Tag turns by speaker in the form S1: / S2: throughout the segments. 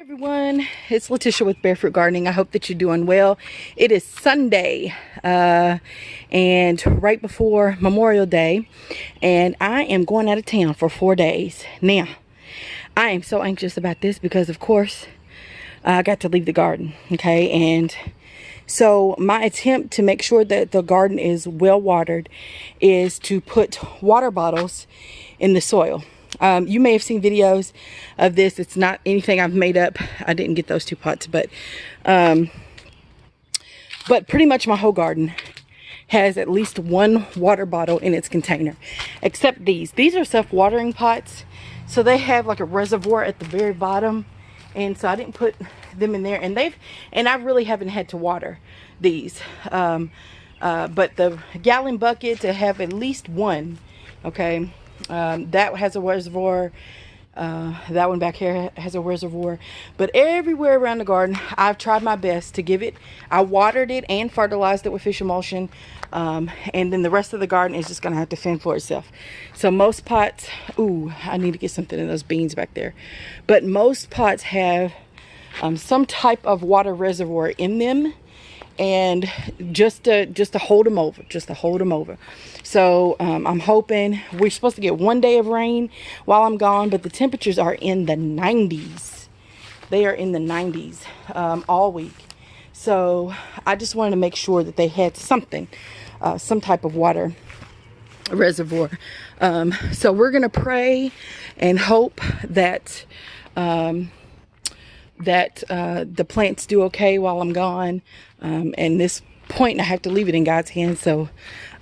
S1: Everyone, it's Letitia with Barefoot Gardening. I hope that you're doing well. It is Sunday and right before Memorial Day, and I am going out of town for 4 days. Now, I am so anxious about this because, of course, I got to leave the garden, okay? And so my attempt to make sure that the garden is well watered is to put water bottles in the soil. You may have seen videos of this. It's not anything I've made up. I didn't get those two pots, but pretty much my whole garden has at least one water bottle in its container, except these. These are self-watering pots, so they have like a reservoir at the very bottom, and so I didn't put them in there. And I really haven't had to water these, but the gallon buckets have at least one. Okay. That has a reservoir. That one back here has a reservoir. But everywhere around the garden, I've tried my best to give it. I watered it and fertilized it with fish emulsion. And then the rest of the garden is just going to have to fend for itself. So most pots, ooh, I need to get something in those beans back there. But most pots have some type of water reservoir in them, and just to hold them over, so I'm hoping. We're supposed to get 1 day of rain while I'm gone, but the temperatures are in the 90s. They are in the 90s all week, so I just wanted to make sure that they had something, some type of water reservoir. So we're gonna pray and hope that the plants do okay while I'm gone. And this point, I have to leave it in God's hands. So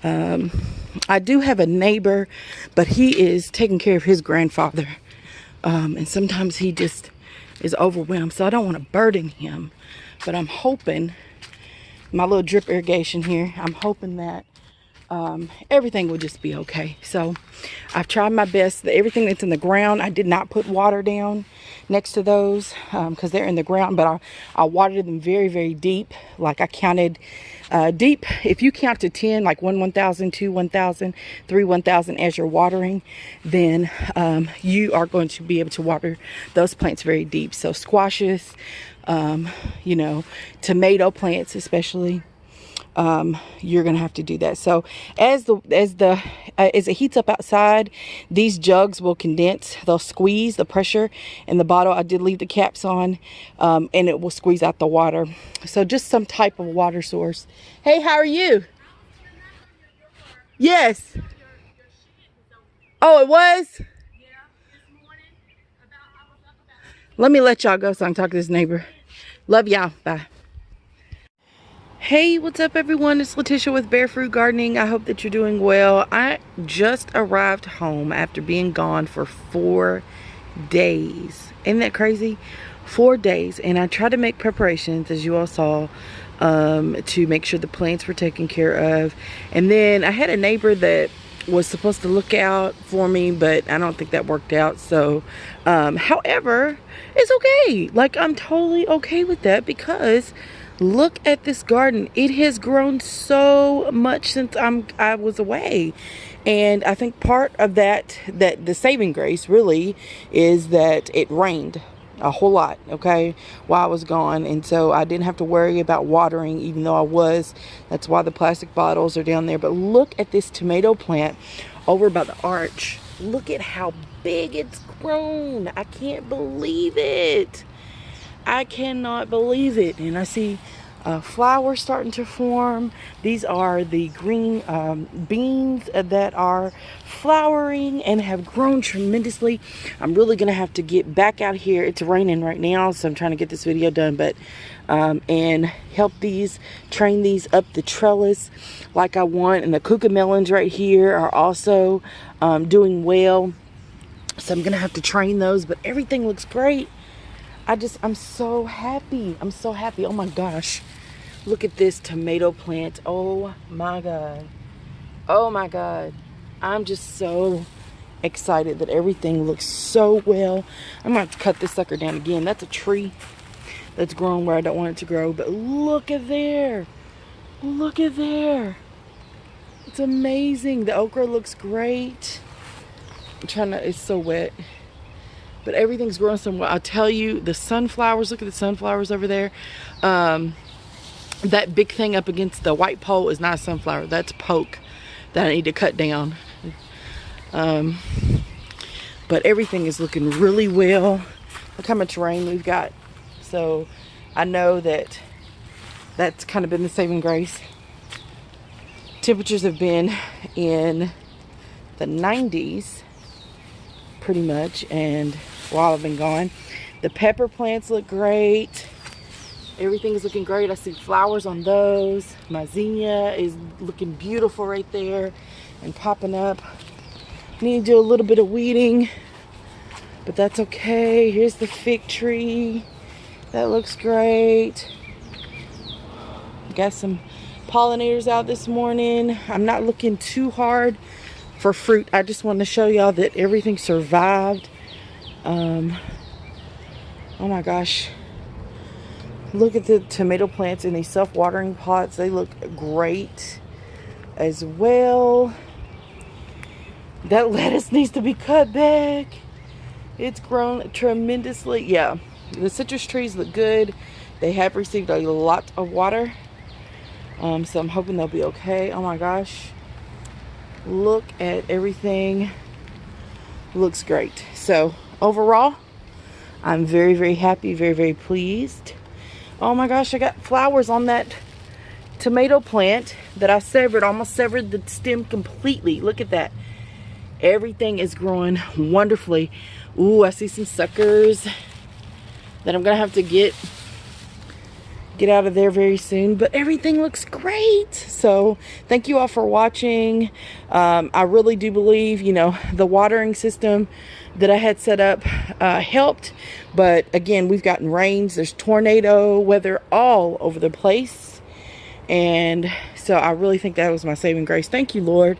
S1: I do have a neighbor, but he is taking care of his grandfather. And sometimes he just is overwhelmed. So I don't want to burden him. But I'm hoping, my little drip irrigation here, I'm hoping that everything will just be okay. So I've tried my best. Everything that's in the ground, I did not put water down next to those because they're in the ground, but I watered them very, very deep. Like I counted deep. If you count to 10, like 1 1,000, 2 1,000, 3 1,000 as you're watering, then you are going to be able to water those plants very deep. So squashes, tomato plants especially, you're gonna have to do that. So as it heats up outside, these jugs will condense. They'll squeeze the pressure in the bottle. I did leave the caps on, and it will squeeze out the water. So just some type of water source. Hey, how are you? Yes. Oh, it was. Let me let y'all go so I can talk to this neighbor. Love y'all. Bye. Hey, what's up everyone? It's Letitia with Barefoot Gardening. I hope that you're doing well. I just arrived home after being gone for 4 days. Isn't that crazy? 4 days. And I tried to make preparations, as you all saw, to make sure the plants were taken care of. And then I had a neighbor that was supposed to look out for me, but I don't think that worked out. So however, it's okay. Like, I'm totally okay with that because look at this garden. It has grown so much since I was away. And I think part of that the saving grace really is that it rained a whole lot, okay, while I was gone. And so I didn't have to worry about watering, even though I was. That's why the plastic bottles are down there. But look at this tomato plant over by the arch. Look at how big it's grown. I can't believe it. I cannot believe it. And I see flowers starting to form. These are the green beans that are flowering and have grown tremendously. I'm really gonna have to get back out here. It's raining right now, so I'm trying to get this video done, but and help train these up the trellis like I want. And the cucamelons right here are also doing well, so I'm gonna have to train those. But everything looks great. I'm so happy. I'm so happy. Oh my gosh. Look at this tomato plant. Oh my God. Oh my God. I'm just so excited that everything looks so well. I'm going to have to cut this sucker down again. That's a tree that's grown where I don't want it to grow. But look at there. Look at there. It's amazing. The okra looks great. It's so wet. But everything's growing somewhere. I'll tell you, the sunflowers, look at the sunflowers over there. That big thing up against the white pole is not a sunflower. That's poke that I need to cut down. But everything is looking really well. Look how much rain we've got. So I know that that's kind of been the saving grace. Temperatures have been in the 90s pretty much, and while I've been gone, the pepper plants look great. Everything is looking great. I see flowers on those. My zinnia is looking beautiful right there and popping up. Need to do a little bit of weeding, but that's okay. Here's the fig tree. That looks great. Got some pollinators out this morning. I'm not looking too hard for fruit. I just want to show y'all that everything survived. Oh my gosh. Look at the tomato plants in these self-watering pots. They look great as well. That lettuce needs to be cut back. It's grown tremendously. Yeah, the citrus trees look good. They have received a lot of water. So I'm hoping they'll be okay. Oh my gosh. Look at everything. Looks great. So overall, I'm very, very happy, very, very pleased. Oh my gosh, I got flowers on that tomato plant that I severed. Almost severed the stem completely. Look at that. Everything is growing wonderfully. Ooh, I see some suckers that I'm gonna have to get out of there very soon, but everything looks great. So thank you all for watching. I really do believe, you know, the watering system that I had set up helped, but again, we've gotten rains, there's tornado weather all over the place, and so I really think that was my saving grace. Thank you, Lord,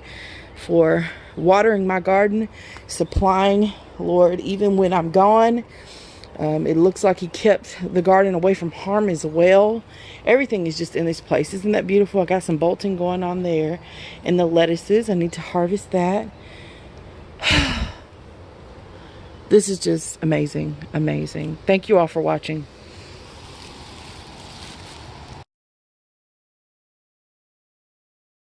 S1: for watering my garden, supplying, Lord, even when I'm gone. It looks like he kept the garden away from harm as well. Everything is just in this place. Isn't that beautiful? I got some bolting going on there. And the lettuces, I need to harvest that. This is just amazing, amazing. Thank you all for watching.